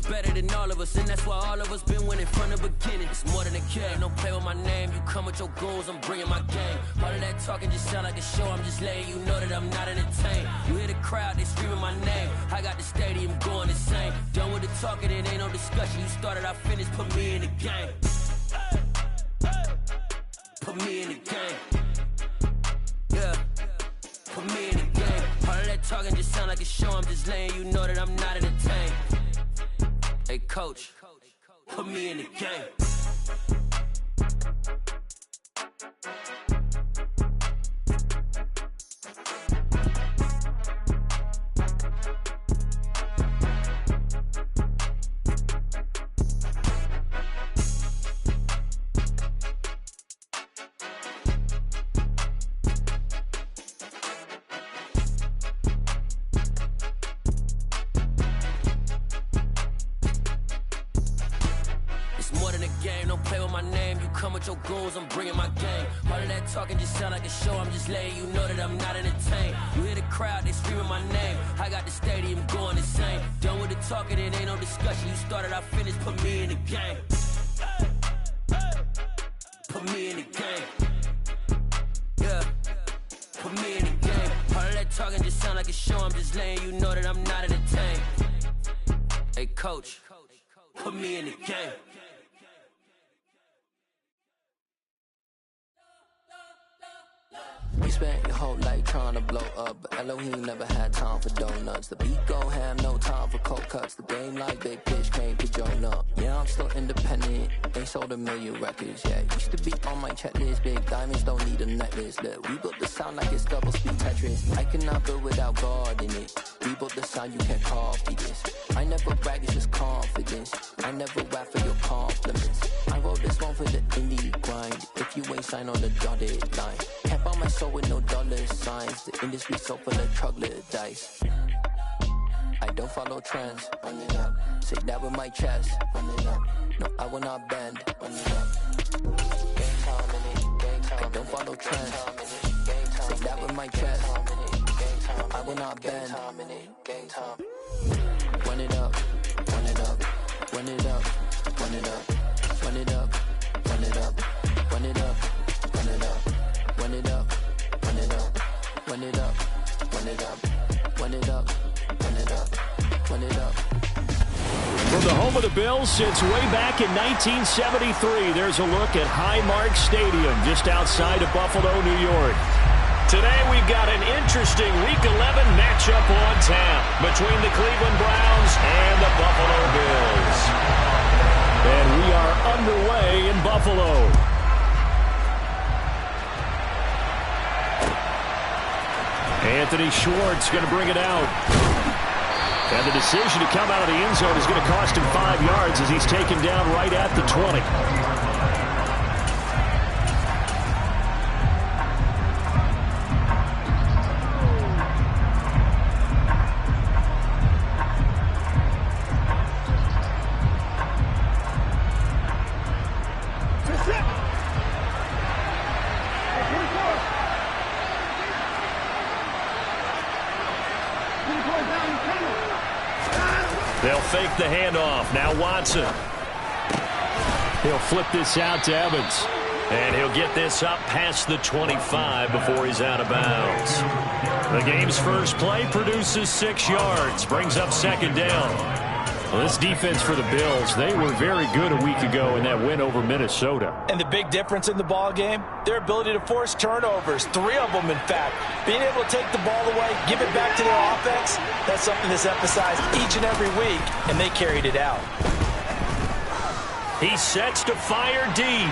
better than all of us, and that's why all of us been winning from the beginning. It's more than a game, don't play with my name. You come with your goons, I'm bringing my game. All of that talking just sound like a show, I'm just letting you know that I'm not entertained. You hear the crowd, they screaming my name. I got the stadium going insane. Done with the talking, it ain't no discussion. You started, I finished, put me in the game. Put me in the game. Yeah, put me in the game. All of that talking just sound like a show, I'm just letting you know that I'm not entertained. Hey coach, put me in the game. Your goons, I'm bringing my game. All of that talking just sound like a show, I'm just letting you know that I'm not entertained. You hear the crowd, they screaming my name. I got the stadium going insane. Done with the talking, it ain't no discussion. You started, I finished, put me in the game. Put me in the game. Yeah, put me in the game. All of that talking just sound like a show, I'm just letting you know that I'm not entertained. Hey coach, put me in the game. You spent your whole life trying to blow up, but Elohim never had time for donuts. The beat gon' have no time for cold cuts. The game like Big Pitch came to join up. Yeah, I'm still independent, ain't sold a million records yet. Used to be on my checklist, big diamonds don't need a necklace. Look, we built the sound like it's double speed Tetris. I cannot build without God in it. We built the sound, you can't copy this. I never brag, it's just confidence. I never rap for your compliments. I wrote this one for the indie grind. If you ain't signed on the dotted line, can't buy my soul with no dollar signs. The industry so full of troglodytes. I don't follow trends. Run it up. Say that with my chest. Run it up. No, I will not bend. Run it up. Game time in it. Game time. I don't follow trends. Say that with my chest. No, I will not bend. Game time. Run it up. Run it up. Run it up. Run it up. Run it up. Run it up. Run it up. Run it up. Run it up. Run it up. Run it up. Run it up. Run it up. Run it up. Run it up. From the home of the Bills since way back in 1973, there's a look at Highmark Stadium just outside of Buffalo, New York. Today we've got an interesting Week 11 matchup on tap between the Cleveland Browns and the Buffalo Bills. And we are underway in Buffalo. Anthony Schwartz going to bring it out. And the decision to come out of the end zone is going to cost him 5 yards as he's taken down right at the 20. They'll fake the handoff. Now Watson. He'll flip this out to Evans. And he'll get this up past the 25 before he's out of bounds. The game's first play produces 6 yards. Brings up second down. Well, this defense for the Bills, they were very good a week ago in that win over Minnesota. And the big difference in the ball game, their ability to force turnovers, 3 of them in fact. Being able to take the ball away, give it back to their offense, that's something that's emphasized each and every week, and they carried it out. He sets to fire deep.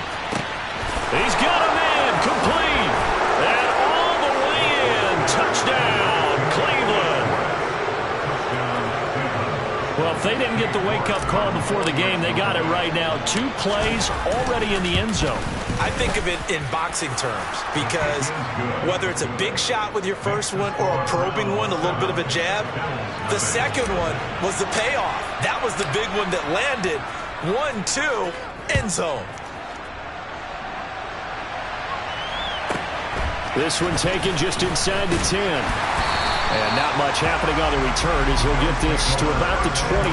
He's got a man complete. And all the way in. Touchdown, Cleveland. Well, if they didn't get the wake-up call before the game, they got it right now. 2 plays already in the end zone. I think of it in boxing terms because whether it's a big shot with your first one or a probing one, a little bit of a jab, the second one was the payoff. That was the big one that landed. 1-2, end zone. This one taken just inside the 10. And not much happening on the return as he'll get this to about the 23.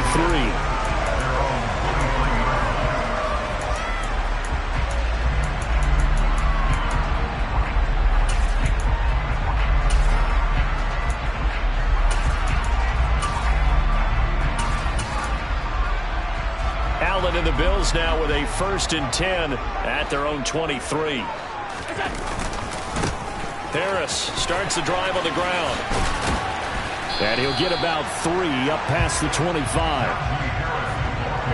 Allen and the Bills now with a 1st and 10 at their own 23. Harris starts the drive on the ground. And he'll get about 3 up past the 25.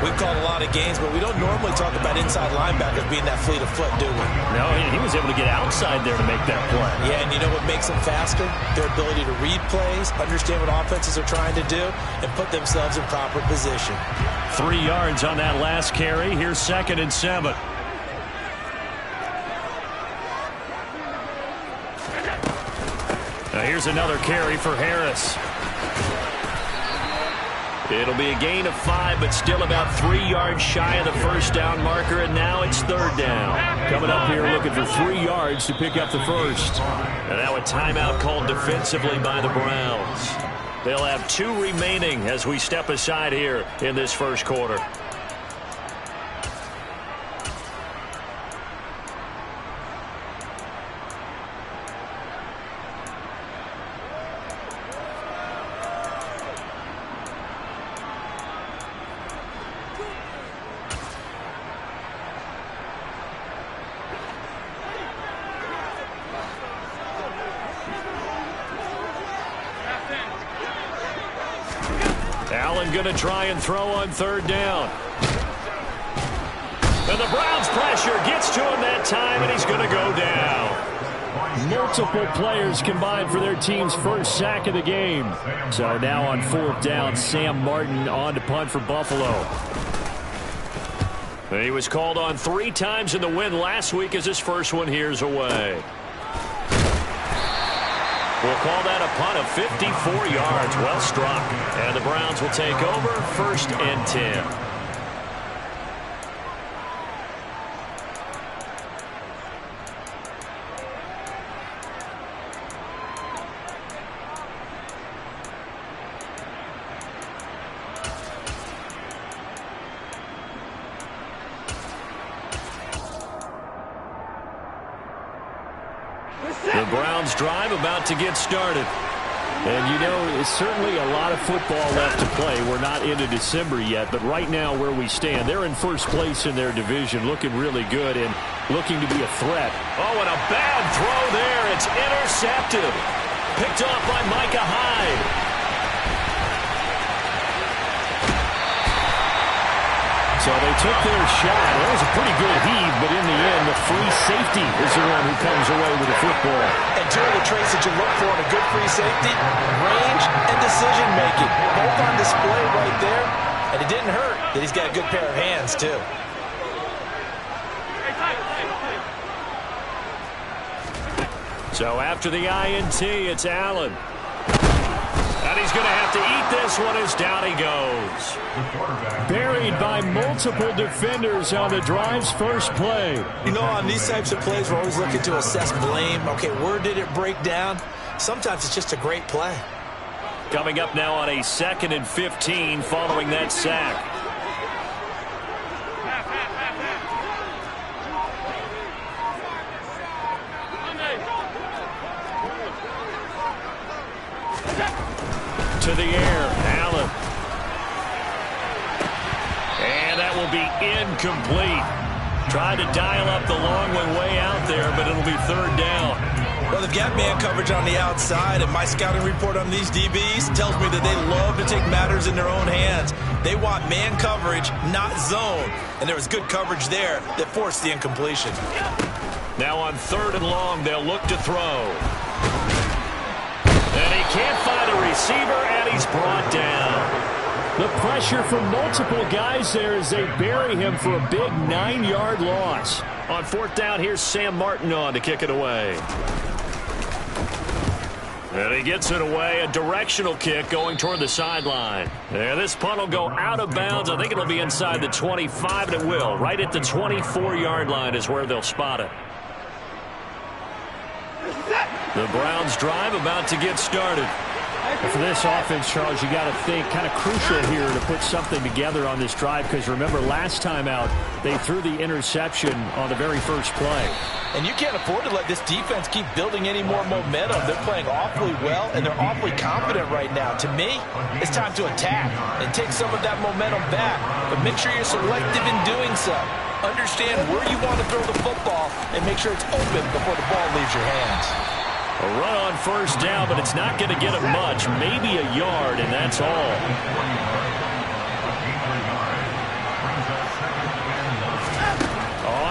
We've called a lot of games, but we don't normally talk about inside linebackers being that fleet of foot, do we? No, he was able to get outside there to make that play. Yeah, and you know what makes them faster? Their ability to read plays, understand what offenses are trying to do, and put themselves in proper position. 3 yards on that last carry. Here's 2nd and 7. Now here's another carry for Harris. It'll be a gain of 5, but still about 3 yards shy of the first down marker, and now it's 3rd down. Coming up here looking for 3 yards to pick up the first. And now a timeout called defensively by the Browns. They'll have 2 remaining as we step aside here in this first quarter. Allen going to try and throw on 3rd down. And the Browns pressure gets to him that time, and he's going to go down. Multiple players combined for their team's first sack of the game. So now on 4th down, Sam Martin on to punt for Buffalo. He was called on 3 times in the win last week as his first one here's away. We'll call that a punt of 54 yards. Well struck. And the Browns will take over 1st and 10. The Browns drive about to get started. And you know, it's certainly a lot of football left to play. We're not into December yet, but right now where we stand, they're in first place in their division, looking really good and looking to be a threat. Oh, and a bad throw there. It's intercepted. Picked off by Micah Hyde. So they took their shot. It was a pretty good heave, but in the end, the free safety is the one who comes away with the football. And two of the traits that you look for in a good free safety, range and decision-making. Both on display right there. And it didn't hurt that he's got a good pair of hands, too. So after the INT, it's Allen. And he's going to have to eat this one as down he goes. Buried by multiple defenders on the drive's first play. You know, on these types of plays, we're always looking to assess blame. Okay, where did it break down? Sometimes it's just a great play. Coming up now on a 2nd and 15 following that sack. To the air, Allen. And that will be incomplete. Tried to dial up the long one way out there, but it'll be 3rd down. Well, they've got man coverage on the outside, and my scouting report on these DBs tells me that they love to take matters in their own hands. They want man coverage, not zone. And there was good coverage there that forced the incompletion. Now on 3rd and long, they'll look to throw. And he can't find a receiver, and he's brought down. The pressure from multiple guys there as they bury him for a big 9-yard loss. On 4th down, here's Sam Martin on to kick it away. And he gets it away, a directional kick going toward the sideline. And this punt will go out of bounds. I think it'll be inside the 25, and it will. Right at the 24-yard line is where they'll spot it. The Browns drive about to get started. For this offense, Charles, you got to think kind of crucial here to put something together on this drive, because remember last time out they threw the interception on the very first play. And you can't afford to let this defense keep building any more momentum. They're playing awfully well, and they're awfully confident right now. To me, it's time to attack and take some of that momentum back, but make sure you're selective in doing so. Understand where you want to throw the football and make sure it's open before the ball leaves your hands. A run on first down, but it's not going to get him much. Maybe a yard, and that's all.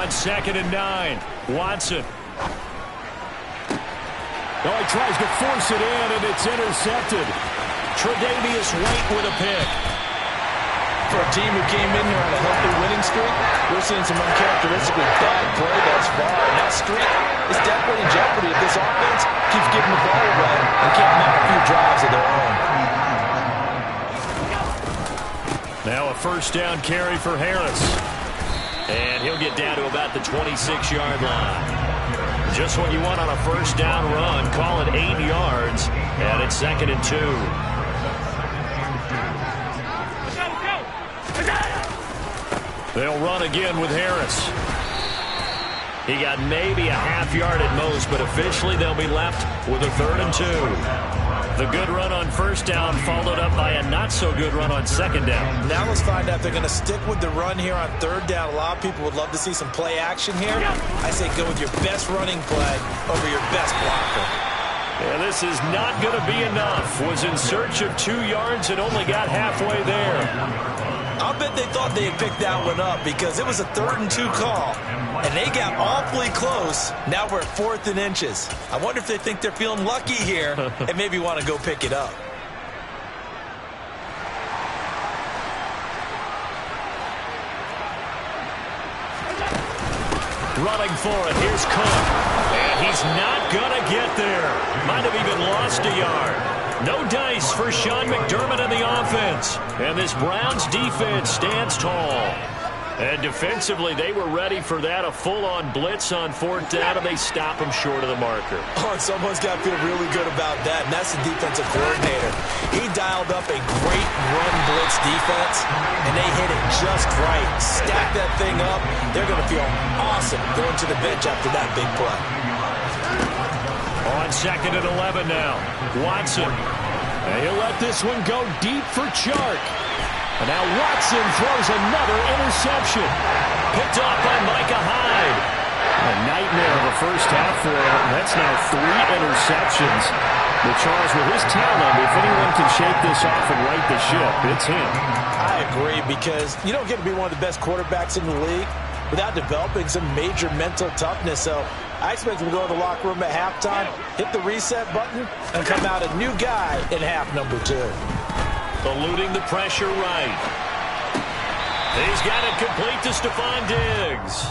On 2nd and 9, Watson. Oh, he tries to force it in, and it's intercepted. Tre'Davious White with a pick. For a team who came in here on a healthy winning streak, we're seeing some uncharacteristically bad play thus far. And that streak is definitely in jeopardy if this offense keeps giving the ball away and can't mount a few drives of their own. Now a first down carry for Harris. And he'll get down to about the 26-yard line. Just what you want on a first down run. Call it 8 yards. And it's 2nd and 2. They'll run again with Harris. He got maybe a half yard at most, but officially they'll be left with a 3rd and 2. The good run on first down followed up by a not-so-good run on 2nd down. Now let's find out if they're going to stick with the run here on 3rd down. A lot of people would love to see some play action here. I say go with your best running play over your best blocker. Yeah, this is not going to be enough. Was in search of 2 yards and only got halfway there. I'll bet they thought they had picked that one up because it was a 3rd and 2 call, and they got awfully close. Now we're at 4th and inches. I wonder if they think they're feeling lucky here and maybe want to go pick it up. Running for it. Here's Cook. And he's not going to get there. Might have even lost a yard. No dice for Sean McDermott and the offense. And this Browns defense stands tall. And defensively, they were ready for that. A full-on blitz on 4th down, and they stop him short of the marker. Oh, and someone's got to feel really good about that, and that's the defensive coordinator. He dialed up a great run blitz defense, and they hit it just right. Stack that thing up. They're going to feel awesome going to the bench after that big play. On 2nd and 11 now, Watson. And he'll let this one go deep for Chark. And now Watson throws another interception. Picked off by Micah Hyde. A nightmare of a first half for him. That's now 3 interceptions. But Charles, with his talent, if anyone can shake this off and right the ship, it's him. I agree, because you don't get to be one of the best quarterbacks in the league without developing some major mental toughness. So I expect him to go to the locker room at halftime, hit the reset button, and come out a new guy in half number 2. Eluding the pressure right. He's got it complete to Stephon Diggs.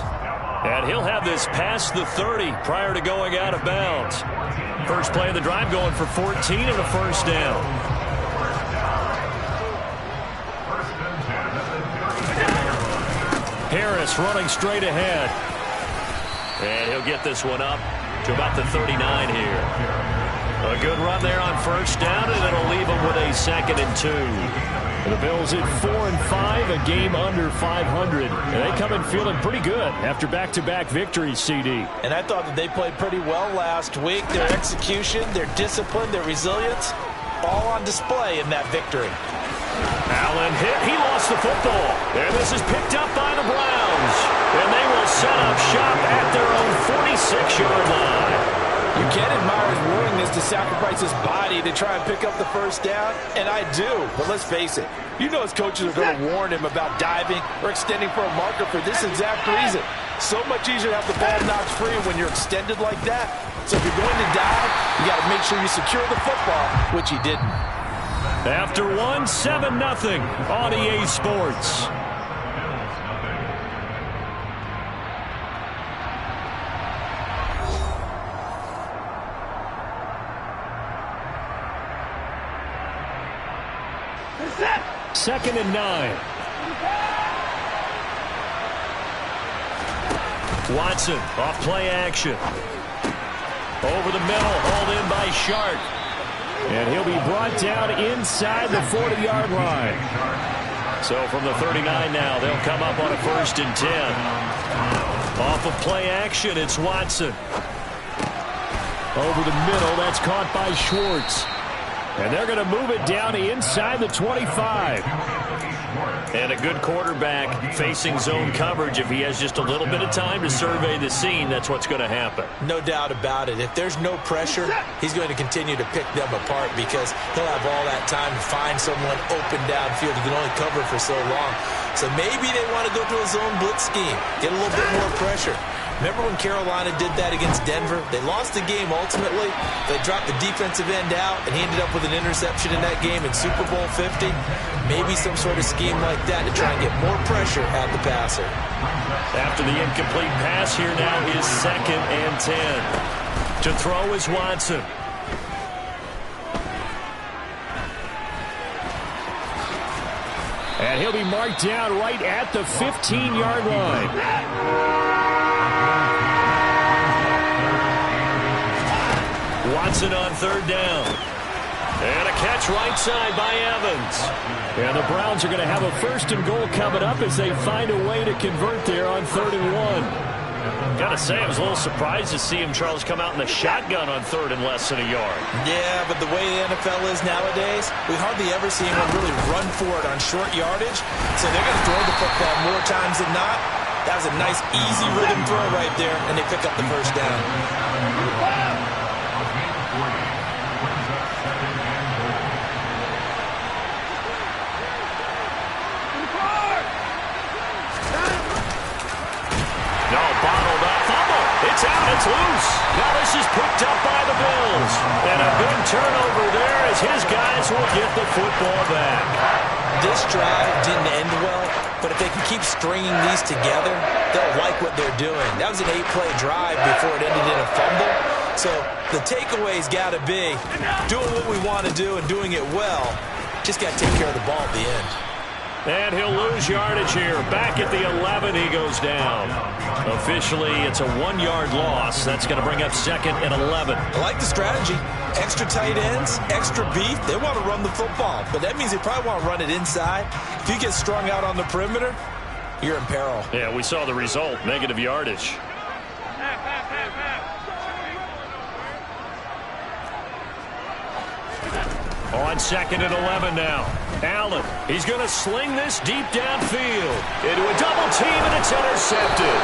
And he'll have this past the 30 prior to going out of bounds. First play of the drive going for 14 and a first down. Harris running straight ahead. And he'll get this one up to about the 39 here. A good run there on first down, and it'll leave them with a 2nd and 2. The Bills at 4-5, a game under 500. And they come in feeling pretty good after back-to-back victories, CD. And I thought that they played pretty well last week. Their execution, their discipline, their resilience, all on display in that victory. Allen hit. He lost the football. And this is picked up by the Browns. And they will set up shop at their own 46-yard line. You can admire his willingness to sacrifice his body to try and pick up the first down, and I do. But let's face it, you know his coaches are going to warn him about diving or extending for a marker for this exact reason. So much easier to have the ball knocked free when you're extended like that. So if you're going to dive, you got to make sure you secure the football, which he didn't. After 7-0 on EA Sports. Second and 9. Watson off play action. Over the middle, hauled in by Shark. And he'll be brought down inside the 40-yard line. So from the 39 now, they'll come up on a 1st and 10. Off of play action, it's Watson. Over the middle, that's caught by Schwartz. And they're going to move it down inside the 25. And a good quarterback facing zone coverage. If he has just a little bit of time to survey the scene, that's what's going to happen. No doubt about it. If there's no pressure, he's going to continue to pick them apart because he'll have all that time to find someone open downfield. He can only cover for so long. So maybe they want to go to a zone blitz scheme, get a little bit more pressure. Remember when Carolina did that against Denver? They lost the game ultimately. They dropped the defensive end out, and he ended up with an interception in that game in Super Bowl 50. Maybe some sort of scheme like that to try and get more pressure at the passer. After the incomplete pass, here now is 2nd and 10. To throw is Watson. And he'll be marked down right at the 15-yard line. Watson on 3rd down. And a catch right side by Evans. And the Browns are going to have a 1st and goal coming up as they find a way to convert there on 3rd and 1. Got to say, I was a little surprised to see him, Charles, come out in the shotgun on 3rd and less than a yard. Yeah, but the way the NFL is nowadays, we hardly ever see anyone really run for it on short yardage. So they're going to throw the football more times than not. That was a nice, easy rhythm throw right there, and they pick up the 1st down. It's out, it's loose. Now this is picked up by the Bills. And a big turnover there as his guys will get the football back. This drive didn't end well, but if they can keep stringing these together, they'll like what they're doing. That was an 8-play drive before it ended in a fumble. So the takeaway's got to be doing what we want to do and doing it well. Just got to take care of the ball at the end. And he'll lose yardage here. Back at the 11, he goes down. Officially, it's a 1-yard loss. That's going to bring up 2nd and 11. I like the strategy. Extra tight ends, extra beef. They want to run the football, but that means they probably want to run it inside. If you get strung out on the perimeter, you're in peril. Yeah, we saw the result, negative yardage. On 2nd and 11 now. Allen, he's going to sling this deep downfield into a double team, and it's intercepted.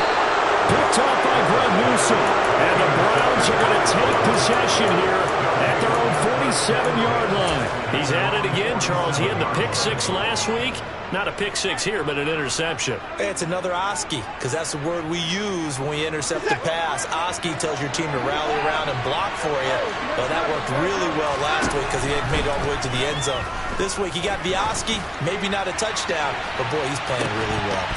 Picked off by Greg Newsome. And the Browns are going to take possession here at their own 47-yard line. He's at it again, Charles. He had the pick 6 last week. Not a pick 6 here, but an interception. It's another Oski, because that's the word we use when we intercept the pass. Oski tells your team to rally around and block for you. Well, that worked really well last week because he had made it all the way to the end zone. This week, he got Oski, maybe not a touchdown, but boy, he's playing really well.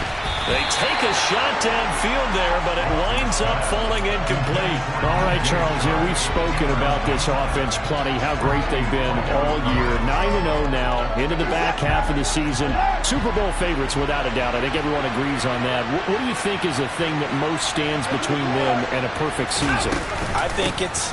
They take a shot downfield there, but it winds up falling incomplete. All right, Charles, we've spoken about this offense plenty, how great they've been all year. 9-0 now, into the back half of the season. Super Bowl favorites, without a doubt. I think everyone agrees on that. What do you think is the thing that most stands between them and a perfect season? I think it's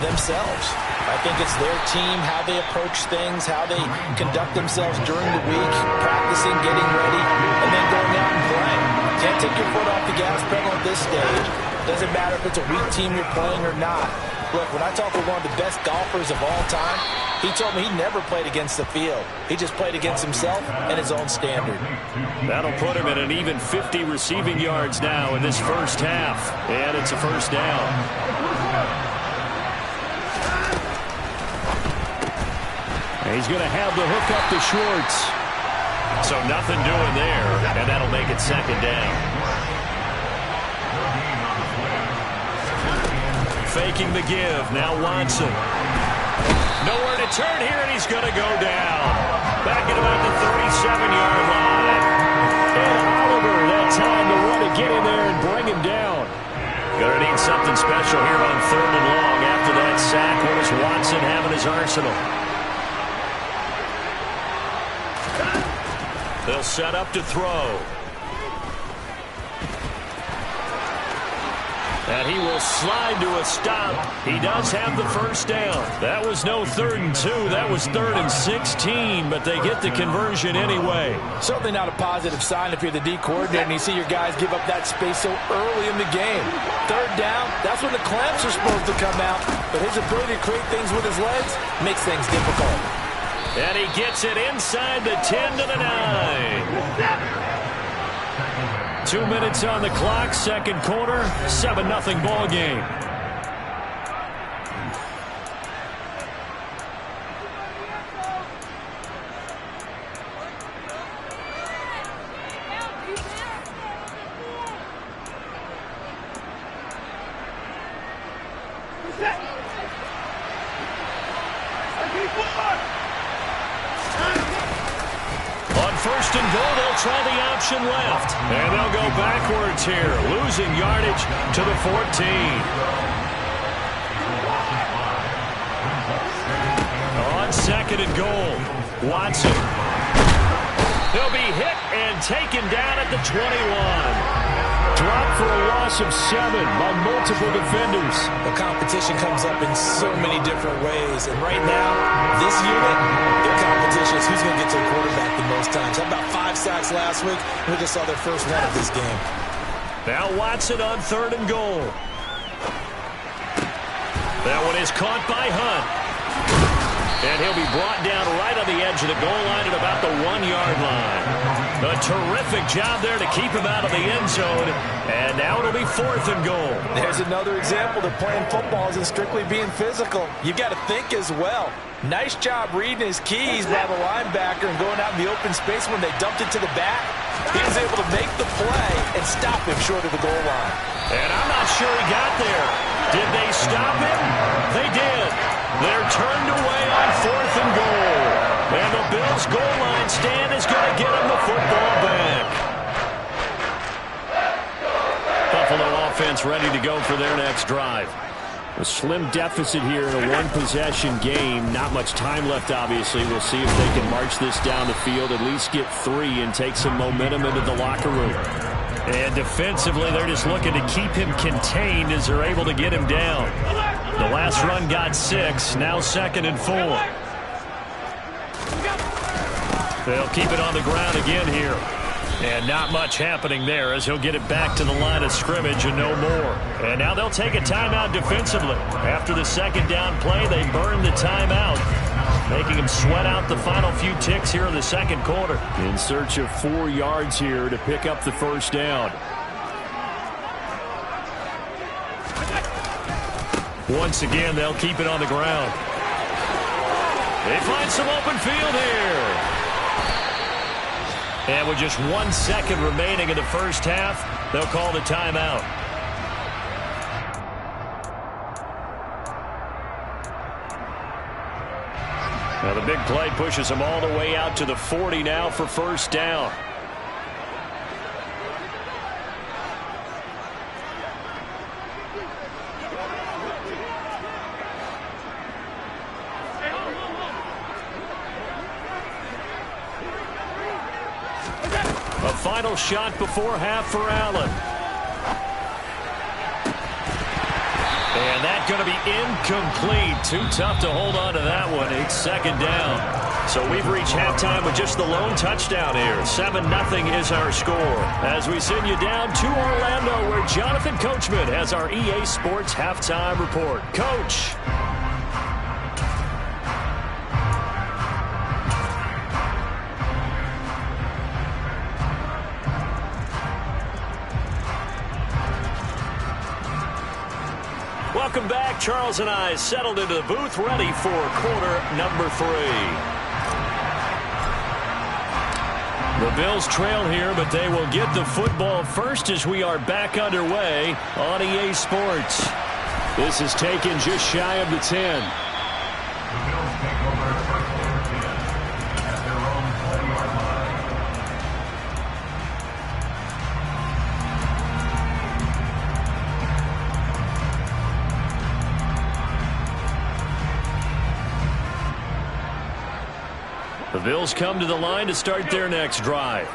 themselves. I think it's their team, how they approach things, how they conduct themselves during the week, practicing, getting ready, and then going out and playing. Can't take your foot off the gas pedal at this stage. Doesn't matter if it's a weak team you're playing or not. Look, when I talk with one of the best golfers of all time, he told me he never played against the field. He just played against himself and his own standard. That'll put him at an even 50 receiving yards now in this first half. And it's a 1st down. He's going to have the hook up to Schwartz. So nothing doing there, and that'll make it 2nd down. Faking the give, now Watson. Nowhere to turn here, and he's going to go down. Back at about the 37-yard line. And Oliver, that time to run to get in there and bring him down. Going to need something special here on 3rd and long. After that sack, what does Watson have in his arsenal? They'll set up to throw. And he will slide to a stop. He does have the first down. That was no 3rd and 2. That was 3rd and 16, but they get the conversion anyway. Certainly not a positive sign if you're the D coordinator and you see your guys give up that space so early in the game. 3rd down, that's when the clamps are supposed to come out, but his ability to create things with his legs makes things difficult. And he gets it inside the 10 to the 9. 2 minutes on the clock, second quarter, 7-0 ball game. First and goal, they'll try the option left. And they'll go backwards here, losing yardage to the 14. On second and goal, Watson. They'll be hit and taken down at the 21. Dropped for a loss of 7 by multiple defenders. The competition comes up in so many different ways. And right now, this unit, their competition is who's going to get to the quarterback the most times. Had about 5 sacks last week. We just saw their first one of this game. Now Watson on 3rd and goal. That one is caught by Hunt. And he'll be brought down right on the edge of the goal line at about the 1-yard line. A terrific job there to keep him out of the end zone. And now it'll be 4th and goal. There's another example that playing football isn't strictly being physical. You've got to think as well. Nice job reading his keys by the linebacker and going out in the open space when they dumped it to the back. He was able to make the play and stop him short of the goal line. And I'm not sure he got there. Did they stop him? They did. They're turned away on 4th and goal. And the Bills' goal line stand is going to get him the football back. Buffalo offense ready to go for their next drive. A slim deficit here in a one-possession game. Not much time left, obviously. We'll see if they can march this down the field, at least get 3 and take some momentum into the locker room. And defensively, they're just looking to keep him contained as they're able to get him down. The last run got 6, now 2nd and 4. They'll keep it on the ground again here. And not much happening there as he'll get it back to the line of scrimmage and no more. And now they'll take a timeout defensively. After the second down play, they burn the timeout, making him sweat out the final few ticks here in the second quarter. In search of 4 yards here to pick up the first down. Once again, they'll keep it on the ground. They find some open field here. And with just 1 second remaining in the first half, they'll call the timeout. Now the big play pushes them all the way out to the 40 now for first down. A final shot before half for Allen. And that's going to be incomplete. Too tough to hold on to that one. It's second down. So we've reached halftime with just the lone touchdown here. 7-0 is our score. As we send you down to Orlando, where Jonathan Coachman has our EA Sports halftime report. Coach. Welcome back. Charles and I settled into the booth, ready for quarter number 3. The Bills trail here, but they will get the football first as we are back underway on EA Sports. This is taken just shy of the 10. The Bills come to the line to start their next drive.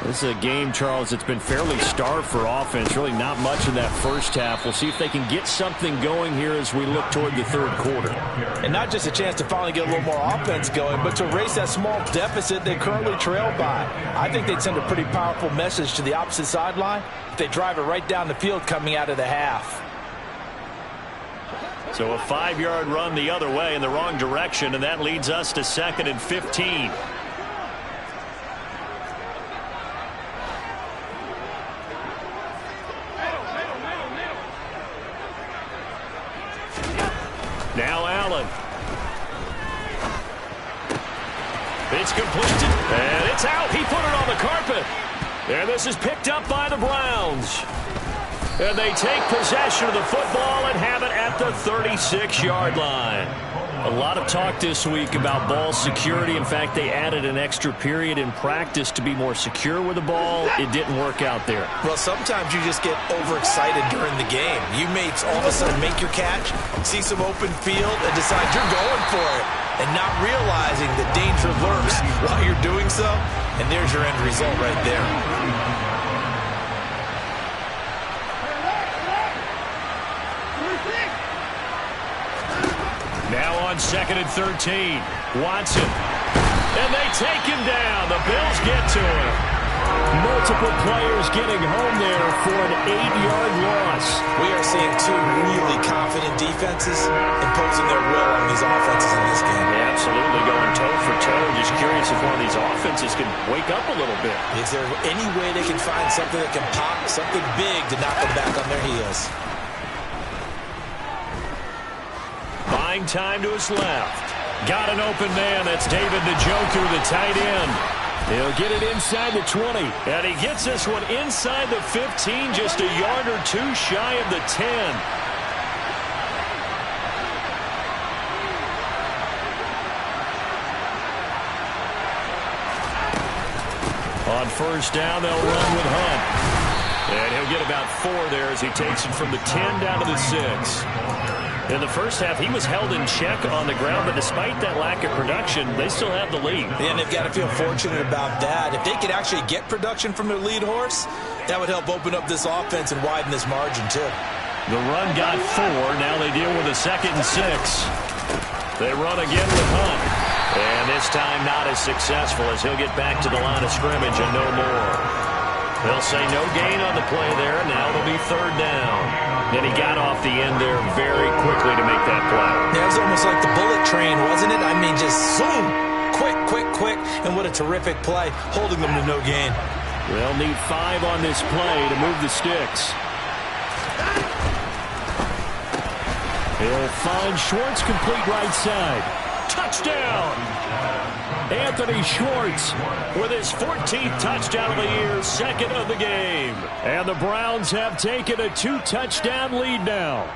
This is a game, Charles, that's been fairly starved for offense. Really not much in that first half. We'll see if they can get something going here as we look toward the third quarter. And not just a chance to finally get a little more offense going, but to erase that small deficit they currently trail by. I think they'd send a pretty powerful message to the opposite sideline if they drive it right down the field coming out of the half. So a 5-yard run the other way in the wrong direction, and that leads us to 2nd and 15. Now Allen. It's completed, and it's out. He put it on the carpet. And this is picked up by the Browns. And they take possession of the football and have it at the 36-yard line. A lot of talk this week about ball security. In fact, they added an extra period in practice to be more secure with the ball. It didn't work out there. Well, sometimes you just get overexcited during the game. You may all of a sudden make your catch, see some open field, and decide you're going for it, and not realizing the danger lurks while you're doing so. And there's your end result right there. Now on 2nd and 13, Watson. And they take him down. The Bills get to him. Multiple players getting home there for an 8-yard loss. We are seeing two really confident defenses imposing their will on these offenses in this game. Yeah, absolutely, going toe for toe. Just curious if one of these offenses can wake up a little bit. Is there any way they can find something that can pop, something big to knock them back on their heels? Buying time to his left. Got an open man. That's David Njoku, the tight end. He'll get it inside the 20. And he gets this one inside the 15, just a yard or two shy of the 10. On first down, they'll run with Hunt. And he'll get about 4 there as he takes it from the 10 down to the 6. In the first half, he was held in check on the ground, but despite that lack of production, they still have the lead. And they've got to feel fortunate about that. If they could actually get production from their lead horse, that would help open up this offense and widen this margin, too. The run got 4. Now they deal with a 2nd and 6. They run again with Hunt. And this time not as successful as he'll get back to the line of scrimmage and no more. They'll say no gain on the play there. Now it'll be 3rd down. And he got off the end there very quickly to make that play. Yeah, it was almost like the bullet train, wasn't it? I mean, just zoom, quick, quick, quick. And what a terrific play, holding them to no gain. They'll need 5 on this play to move the sticks. He'll find Schwartz complete right side. Touchdown! Anthony Schwartz with his 14th touchdown of the year, 2nd of the game. And the Browns have taken a 2-touchdown lead now.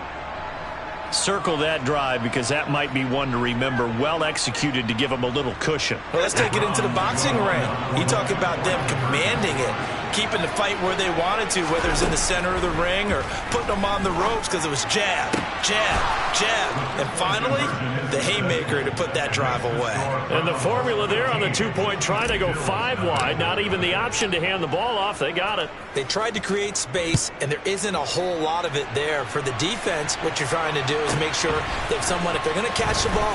Circle that drive because that might be one to remember. Well executed to give them a little cushion. Well, let's take it into the boxing ring. You talk about them commanding it, keeping the fight where they wanted to, whether it's in the center of the ring or putting them on the ropes because it was jab, jab, jab. And finally, the haymaker to put that drive away. And the formula there on the 2-point try, they go 5 wide. Not even the option to hand the ball off. They got it. They tried to create space, and there isn't a whole lot of it there. For the defense, what you're trying to do is make sure that if they're going to catch the ball,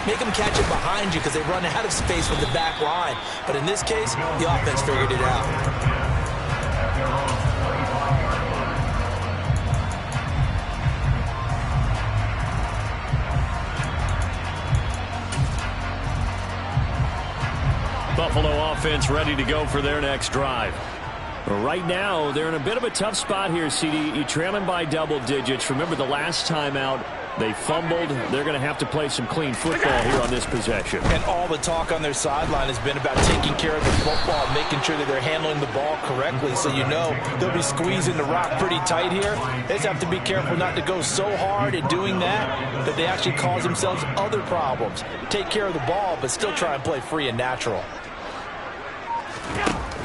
make them catch it behind you because they run out of space with the back line. But in this case, the offense figured it out. Buffalo offense ready to go for their next drive. Right now, they're in a bit of a tough spot here, CD. You're trailing by double digits. Remember the last time out, they fumbled. They're going to have to play some clean football here on this possession. And all the talk on their sideline has been about taking care of the football, making sure that they're handling the ball correctly. So you know they'll be squeezing the rock pretty tight here. They just have to be careful not to go so hard in doing that they actually cause themselves other problems. Take care of the ball, but still try and play free and natural.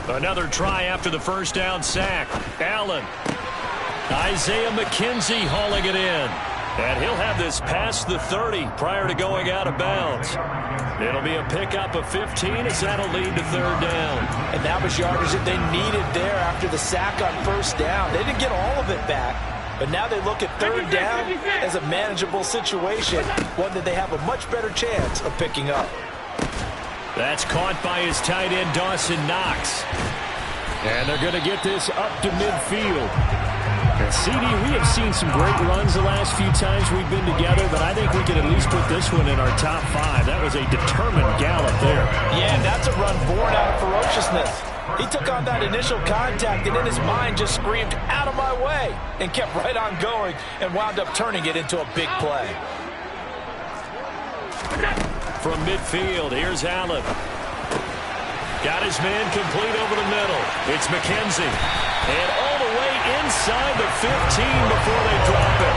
Another try after the first down sack. Allen. Isaiah McKenzie hauling it in. And he'll have this past the 30 prior to going out of bounds. It'll be a pickup of 15 as that'll lead to third down. And that was yardage that they needed there after the sack on first down. They didn't get all of it back, but now they look at third down as a manageable situation, one that they have a much better chance of picking up. That's caught by his tight end, Dawson Knox. And they're going to get this up to midfield. And CD, we have seen some great runs the last few times we've been together, but I think we could at least put this one in our top 5. That was a determined gallop there. Yeah, and that's a run born out of ferociousness. He took on that initial contact and in his mind just screamed, "Out of my way," and kept right on going and wound up turning it into a big play. From midfield, here's Allen. Got his man complete over the middle. It's McKenzie. And all the way inside the 15 before they drop it.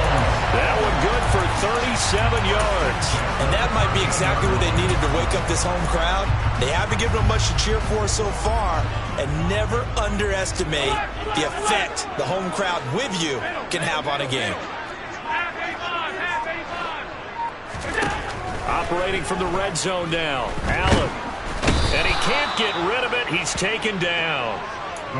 That one good for 37 yards. And that might be exactly what they needed to wake up this home crowd. They haven't given them much to cheer for so far. And never underestimate the effect the home crowd with you can have on a game. Operating from the red zone now. Allen. And he can't get rid of it. He's taken down.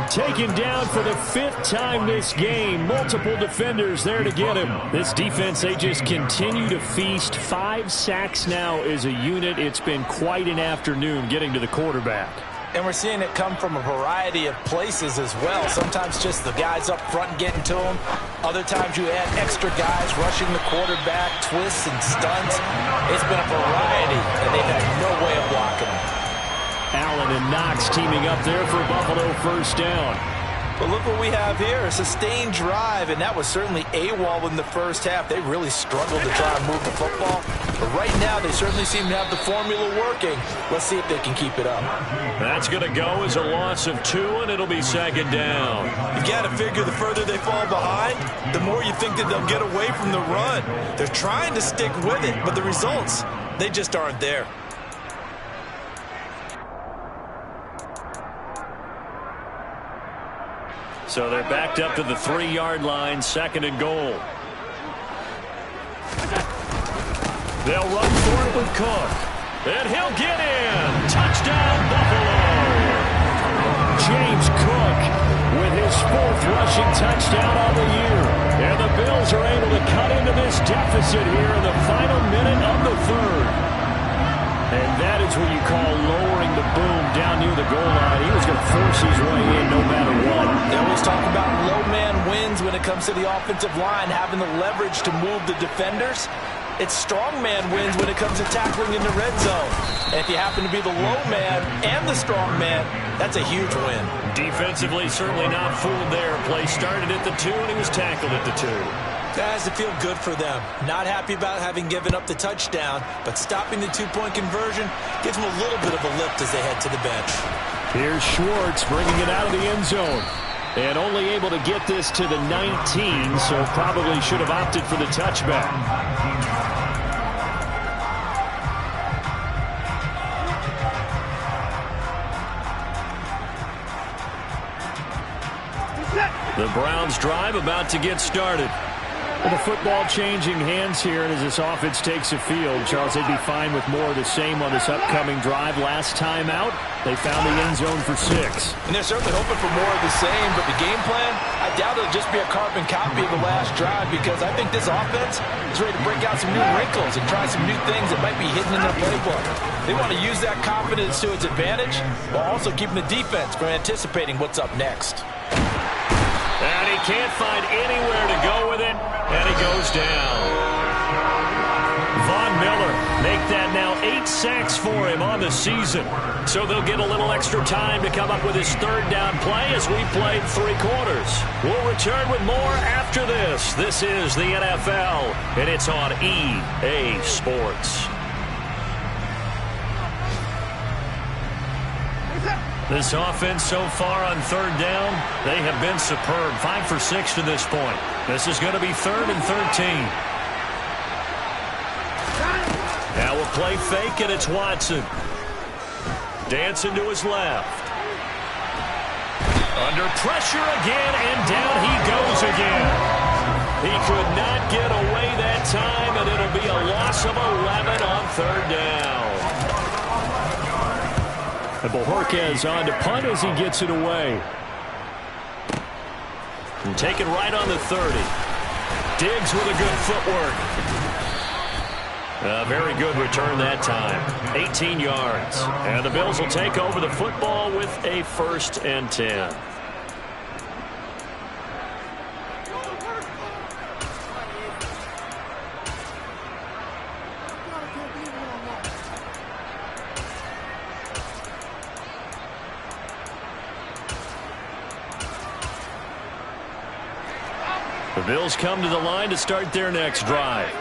Taken down for the 5th time this game. Multiple defenders there to get him. This defense, they just continue to feast. 5 sacks now as a unit. It's been quite an afternoon getting to the quarterback. And we're seeing it come from a variety of places as well. Sometimes just the guys up front getting to him. Other times you add extra guys rushing the quarterback, twists and stunts. It's been a variety, and they've had no way of blocking him. Allen and Knox teaming up there for Buffalo first down. But look what we have here, a sustained drive, and that was certainly AWOL in the first half. They really struggled to try and move the football. But right now, they certainly seem to have the formula working. Let's see if they can keep it up. That's going to go as a loss of 2, and it'll be second down. You've got to figure the further they fall behind, the more you think that they'll get away from the run. They're trying to stick with it, but the results, they just aren't there. So they're backed up to the 3-yard line, second and goal. They'll run for it with Cook. And he'll get in. Touchdown, Buffalo. James Cook with his 4th rushing touchdown on the year. And the Bills are able to cut into this deficit here in the final minute of the 3rd. And that is what you call lowering the boom down near the goal line. He was going to force his way in no matter what. They always talk about low man wins when it comes to the offensive line, having the leverage to move the defenders. It's strong man wins when it comes to tackling in the red zone. And if you happen to be the low man and the strong man, that's a huge win. Defensively, certainly not fooled there. Play started at the 2, and he was tackled at the 2. That has to feel good for them. Not happy about having given up the touchdown, but stopping the 2-point conversion gives them a little bit of a lift as they head to the bench. Here's Schwartz bringing it out of the end zone. And only able to get this to the 19, so probably should have opted for the touchback. The Browns drive about to get started. With the football changing hands here, and as this offense takes the field, Charles, they'd be fine with more of the same on this upcoming drive. Last time out, they found the end zone for 6. And they're certainly hoping for more of the same, but the game plan, I doubt it'll just be a carbon copy of the last drive, because I think this offense is ready to break out some new wrinkles and try some new things that might be hidden in their playbook. They want to use that confidence to its advantage, while also keeping the defense from anticipating what's up next. And he can't find anywhere to go with it, and he goes down. Von Miller make that now 8 sacks for him on the season. So they'll get a little extra time to come up with his 3rd down play as we played 3 quarters. We'll return with more after this. This is the NFL, and it's on EA Sports. This offense so far on 3rd down, they have been superb. 5 for 6 to this point. This is going to be 3rd and 13. Now we'll play fake, and it's Watson. Dancing to his left. Under pressure again, and down he goes again. He could not get away that time, and it'll be a loss of 11 on 3rd down. And Bojorquez on to punt as he gets it away. And taken right on the 30. Diggs with a good footwork. A very good return that time. 18 yards. And the Bills will take over the football with a 1st and 10. The Bills come to the line to start their next drive.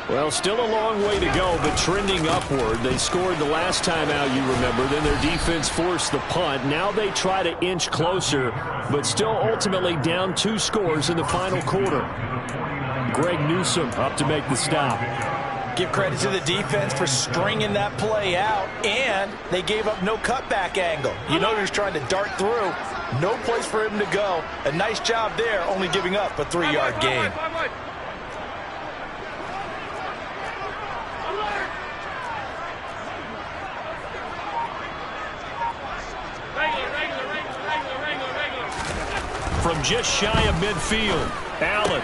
Well, still a long way to go, but trending upward. They scored the last time out, you remember. Then their defense forced the punt. Now they try to inch closer, but still ultimately down 2 scores in the final quarter. Greg Newsome up to make the stop. Give credit to the defense for stringing that play out, and they gave up no cutback angle. You know he's trying to dart through. No place for him to go. A nice job there, only giving up a 3-yard gain. From just shy of midfield, Allen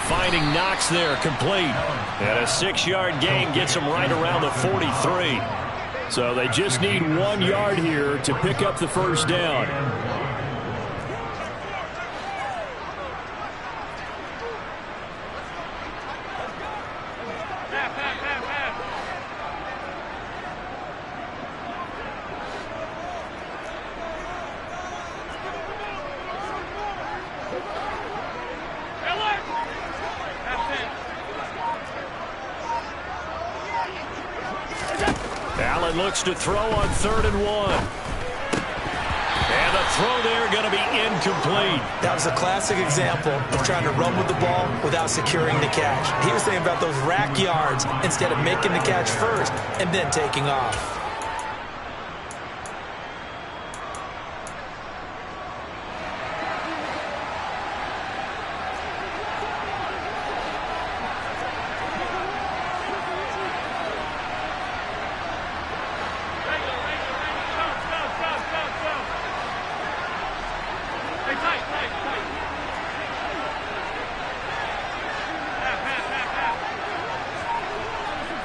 finding Knox there, complete. And a 6-yard gain gets him right around the 43. So they just need 1 yard here to pick up the first down. Allen looks to throw on 3rd and 1. And the throw there going to be incomplete. That was a classic example of trying to run with the ball without securing the catch. He was thinking about those rack yards instead of making the catch first and then taking off.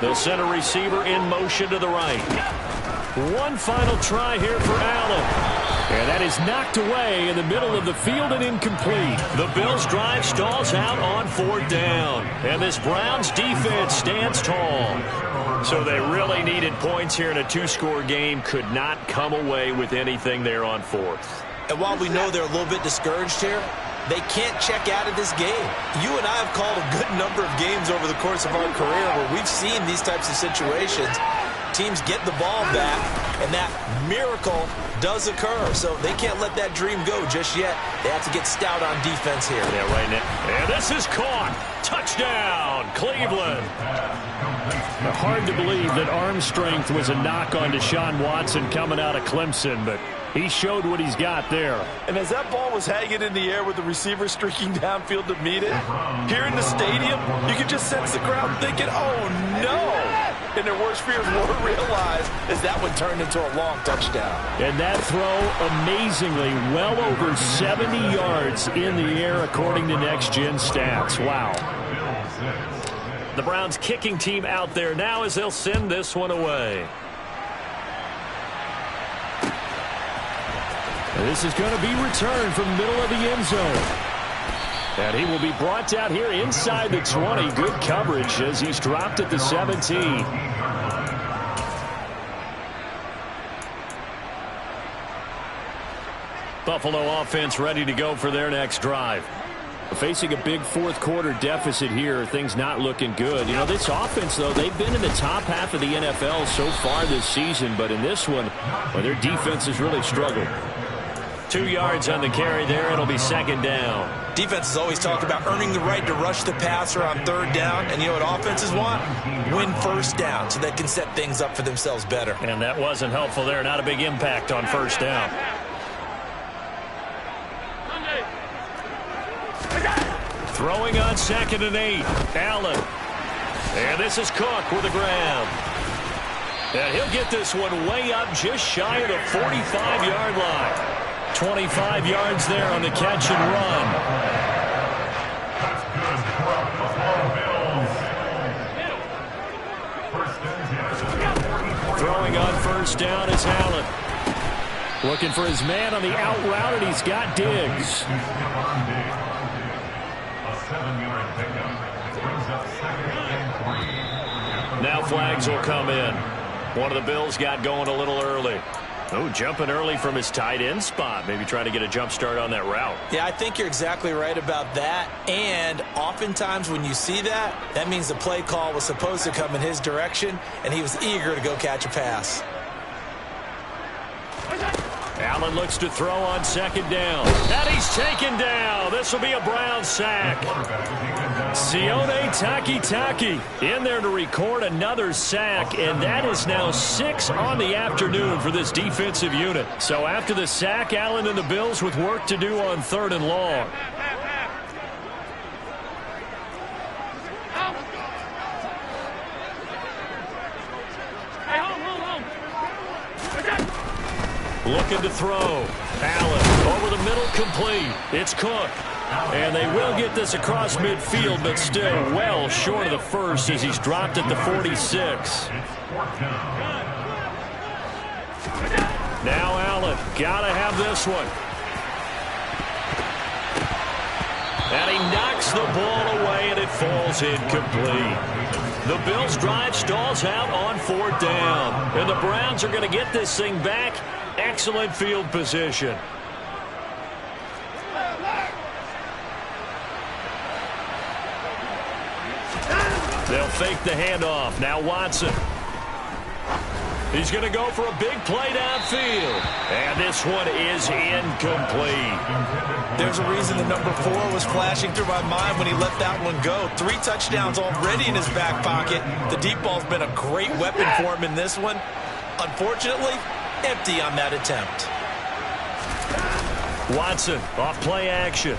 They'll send a receiver in motion to the right. One final try here for Allen. And that is knocked away in the middle of the field and incomplete. The Bills' drive stalls out on 4th down. And this Browns defense stands tall. So they really needed points here in a 2-score game. Could not come away with anything there on 4th. And while we know they're a little bit discouraged here, they can't check out of this game. You and I have called a good number of games over the course of our career where we've seen these types of situations. Teams get the ball back, and that miracle does occur. So they can't let that dream go just yet. They have to get stout on defense here. Yeah, right now. And this is caught. Touchdown, Cleveland. Now, hard to believe that arm strength was a knock on Deshaun Watson coming out of Clemson, but he showed what he's got there. And as that ball was hanging in the air with the receiver streaking downfield to meet it, here in the stadium, you could just sense the crowd thinking, oh, no. And their worst fears were realized as that one turned into a long touchdown. And that throw, amazingly, well over 70 yards in the air, according to Next Gen Stats. Wow. The Browns kicking team out there now as they'll send this one away. And this is going to be returned from the middle of the end zone. And he will be brought down here inside the 20. Good coverage as he's dropped at the 17. Buffalo offense ready to go for their next drive. Facing a big 4th quarter deficit here, things not looking good. You know, this offense, though, they've been in the top half of the NFL so far this season, but in this one, well, their defense has really struggled. 2 yards on the carry there. It'll be 2nd down. Defenses always talk about earning the right to rush the passer on 3rd down, and you know what offenses want? Win 1st down so they can set things up for themselves better. And that wasn't helpful there. Not a big impact on 1st down. Throwing on 2nd and 8. Allen. And this is Cook with a grab. And he'll get this one way up just shy of the 45-yard line. 25 yards there on the catch and run. Throwing on first down is Allen. Looking for his man on the out route, and he's got Diggs. Now flags will come in. One of the Bills got going a little early. Oh, jumping early from his tight end spot. Maybe trying to get a jump start on that route. Yeah, I think you're exactly right about that. And oftentimes when you see that, that means the play call was supposed to come in his direction, and he was eager to go catch a pass. Allen looks to throw on second down. And he's taken down. This will be a Brown sack. Sione Takitaki in there to record another sack, and that is now 6 on the afternoon for this defensive unit. So after the sack, Allen and the Bills with work to do on 3rd and long. Looking to throw. Allen over the middle, complete. It's Cook. And they will get this across midfield, but still well short of the first as he's dropped at the 46. Now Allen, gotta have this one. And he knocks the ball away, and it falls incomplete. The Bills' drive stalls out on 4th down. And the Browns are going to get this thing back. Excellent field position. They'll fake the handoff. Now Watson. He's going to go for a big play downfield. And this one is incomplete. There's a reason the number 4 was flashing through my mind when he let that one go. 3 touchdowns already in his back pocket. The deep ball's been a great weapon for him in this one. Unfortunately, empty on that attempt. Watson off play action.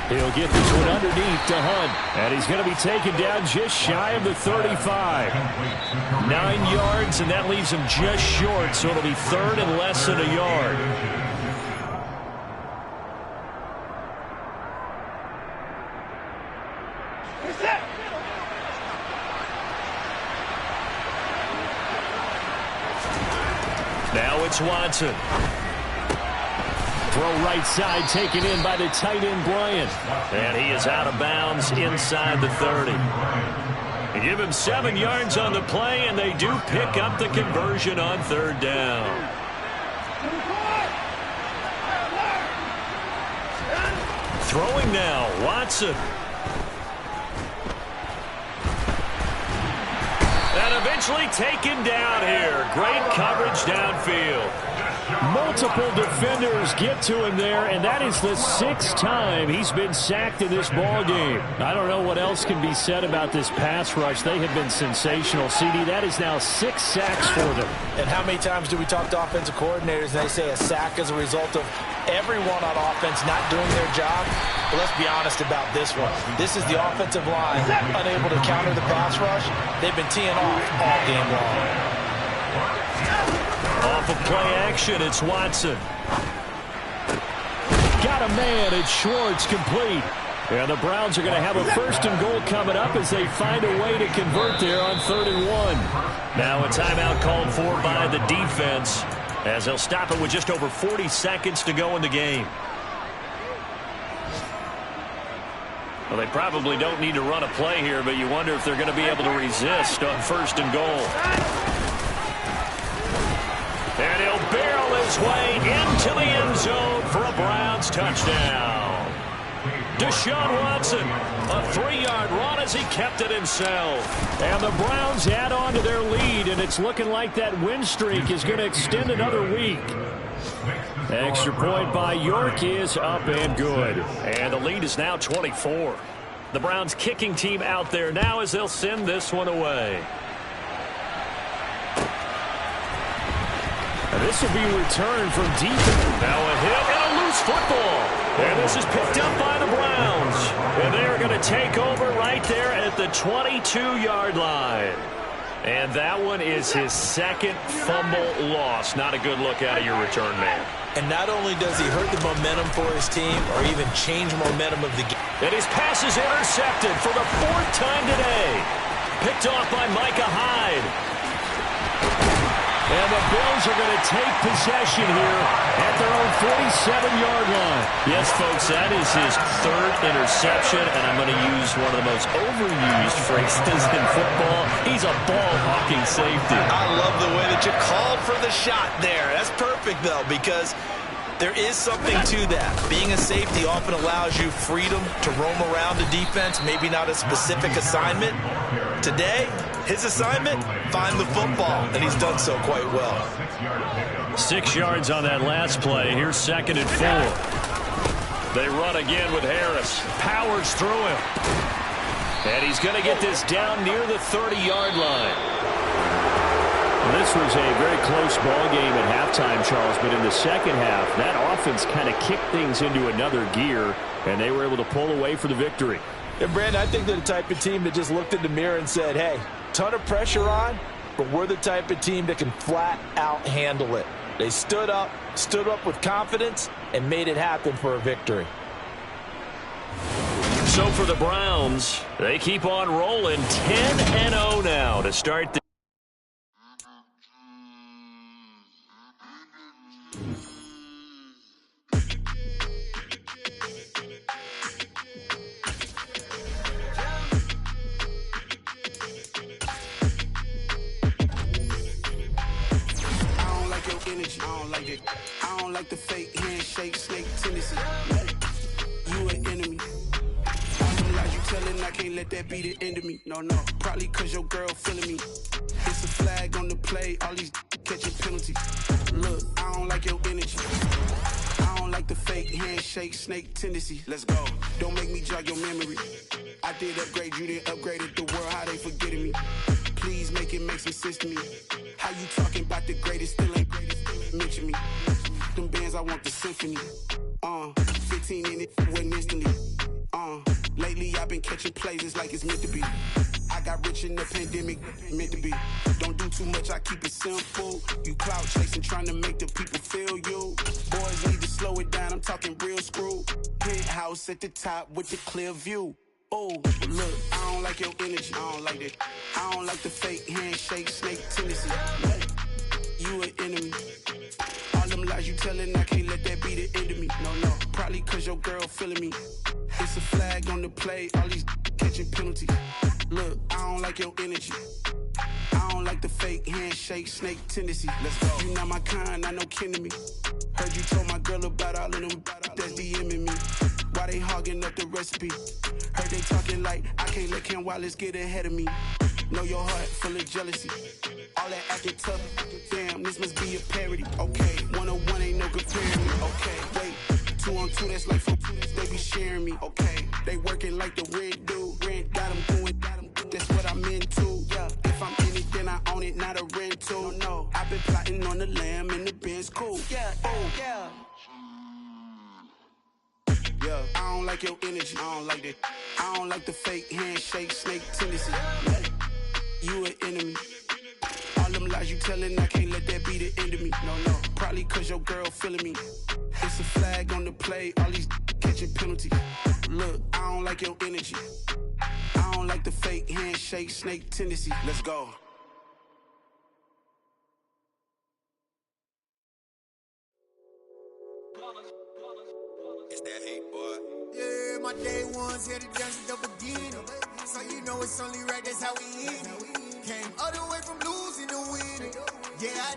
He'll get this one underneath to Hunt. And he's going to be taken down just shy of the 35. 9 yards, and that leaves him just short, so it'll be 3rd and less than a yard. Now it's Watson. Throw right side taken in by the tight end Bryant. And he is out of bounds inside the 30. They give him 7 yards on the play, and they do pick up the conversion on 3rd down. Throwing now, Watson. And eventually taken down here. Great coverage downfield. Multiple defenders get to him there, and that is the 6th time he's been sacked in this ball game. I don't know what else can be said about this pass rush. They have been sensational. CD, that is now 6 sacks for them. And how many times do we talk to offensive coordinators and they say a sack is a result of everyone on offense not doing their job? But let's be honest about this one. This is the offensive line unable to counter the pass rush. They've been teeing off all game long. Off of play action, it's Watson. Got a man, it's Schwartz, complete. And the Browns are going to have a 1st and goal coming up as they find a way to convert there on 3rd and 1. Now a timeout called for by the defense as they'll stop it with just over 40 seconds to go in the game. Well, they probably don't need to run a play here, but you wonder if they're going to be able to resist on 1st and goal. And he'll barrel his way into the end zone for a Browns touchdown. Deshaun Watson, a 3-yard run as he kept it himself. And the Browns add on to their lead, and it's looking like that win streak is going to extend another week. Extra point by York is up and good. And the lead is now 24. The Browns kicking team out there now as they'll send this one away. And this will be returned from deep. Now a hit and a loose football. And this is picked up by the Browns. And they're going to take over right there at the 22-yard line. And that one is his second fumble loss. Not a good look out of your return man. And not only does he hurt the momentum for his team or even change momentum of the game. And his pass is intercepted for the 4th time today. Picked off by Micah Hyde. And the Bills are going to take possession here at their own 47-yard line. Yes, folks, that is his 3rd interception, and I'm going to use one of the most overused phrases in football. He's a ball-hawking safety. I love the way that you called for the shot there. That's perfect, though, because there is something to that. Being a safety often allows you freedom to roam around the defense, maybe not a specific assignment. Today, his assignment, find the football, and he's done so quite well. 6 yards on that last play. Here's 2nd and 4. They run again with Harris. Powers through him. And he's going to get this down near the 30-yard line. This was a very close ball game at halftime, Charles, but in the second half, that offense kind of kicked things into another gear, and they were able to pull away for the victory. And, Brandon, I think they're the type of team that just looked in the mirror and said, hey, ton of pressure on, but we're the type of team that can flat out handle it. They stood up with confidence, and made it happen for a victory. So for the Browns, they keep on rolling 10-0 now to start the energy. I don't like it. I don't like the fake handshake, snake tendency. You an enemy. All them lies you telling, I can't let that be the end of me. No, probably cause your girl feeling me. It's a flag on the play, all these catching penalties. Look, I don't like your energy. I don't like the fake handshake, snake tendency. Let's go. Don't make me jog your memory. I did upgrade, you didn't upgrade it. The world, how they forgetting me. Please make it make some sense to me. How you talking about the greatest, still ain't greatest, mention me. Them bands, I want the symphony. 15 in it, went instantly. Lately I've been catching plays, it's like it's meant to be. I got rich in the pandemic, meant to be. Don't do too much, I keep it simple. You clout chasing, trying to make the people feel you. Boys need to slow it down, I'm talking real screw. Penthouse at the top with the clear view. Oh, look, I don't like your energy. I don't like that. I don't like the fake handshake, snake tendency. You an enemy. All them lies you telling, I can't let that be the end of me. No, probably cause your girl feeling me. It's a flag on the play, all these catching penalties. Look, I don't like your energy. I don't like the fake handshake, snake tendency. Let's go. You not my kind, I know kin to me. Heard you told my girl about all of them that's DMing me. Why they hogging up the recipe? Heard they talking like I can't let Ken Wallace get ahead of me. Know your heart full of jealousy. All that acting tough. Damn, this must be a parody. Okay, 101 ain't no comparing me. Okay, wait, 2 on 2, that's like 4. They be sharing me. Okay, they working like the red dude. Rent got them doing. That's what I'm into. Yeah, if I'm in it, then I own it, not a rental. No, I've been plotting on the lamb and the Benz cool. Yeah, oh yeah. Yeah, I don't like your energy. I don't like that. I don't like the fake handshake, snake tendency. You an enemy. All them lies you telling, I can't let that be the end of me. No, probably cause your girl feeling me. It's a flag on the play, all these catching penalties. Look, I don't like your energy. I don't like the fake handshake, snake tendency. Let's go. It's that hate, boy. Yeah, my day ones here to dance at the beginning. So you know it's only right, that's how we eat. Came all the way from losing to winning. Yeah,